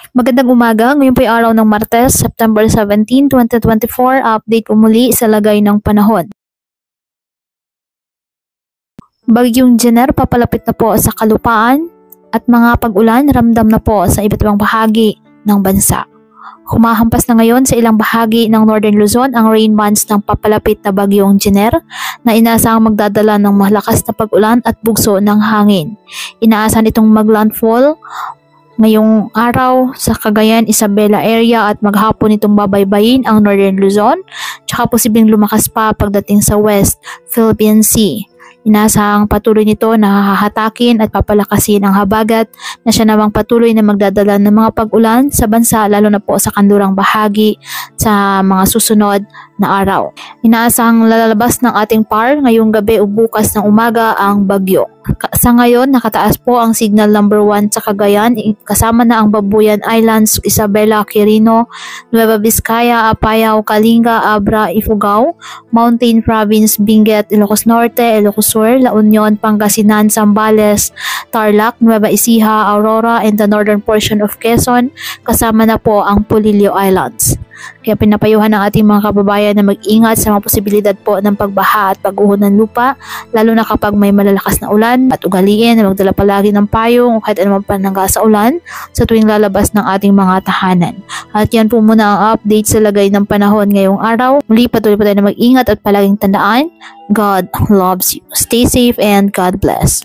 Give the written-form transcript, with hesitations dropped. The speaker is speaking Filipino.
Magandang umaga, ngayon po ay araw ng Martes, September 17, 2024. Update po muli sa lagay ng panahon. Bagyong Jenner papalapit na po sa kalupaan at mga pag-ulan ramdam na po sa iba't ibang bahagi ng bansa. Humahampas na ngayon sa ilang bahagi ng Northern Luzon ang rain bands ng papalapit na Bagyong Jenner na inaasahang magdadala ng malakas na pag-ulan at bugso ng hangin. Inaasahan itong maglandfall ngayong araw sa Cagayan, Isabela area at maghapon itong babaybayin ang Northern Luzon, tsaka posibleng lumakas pa pagdating sa West Philippine Sea. Inaasahang patuloy nito na hahatakin at papalakasin ang habagat na siya namang patuloy na magdadala ng mga pag-ulan sa bansa lalo na po sa kanlurang bahagi sa mga susunod na araw. Inaasahang lalabas ng ating PAR ngayong gabi o bukas ng umaga ang bagyo. Sa ngayon, nakataas po ang signal number 1 sa Cagayan, kasama na ang Babuyan Islands, Isabela, Quirino, Nueva Vizcaya, Apayao, Kalinga, Abra, Ifugao, Mountain Province, Benguet, Ilocos Norte, Ilocos Sur, La Union, Pangasinan, Zambales, Tarlac, Nueva Ecija, Aurora, and the northern portion of Quezon, kasama na po ang Polillo Islands. Kaya pinapayuhan ng ating mga kababayan na mag-ingat sa mga posibilidad po ng pagbaha at pag-uho ng lupa, lalo na kapag may malalakas na ulan, at ugaliin na magdala palagi ng payong o kahit anumang panangga sa ulan sa tuwing lalabas ng ating mga tahanan. At yan po muna ang update sa lagay ng panahon ngayong araw. Muli patuloy po tayo na mag-ingat at palaging tandaan, God loves you. Stay safe and God bless.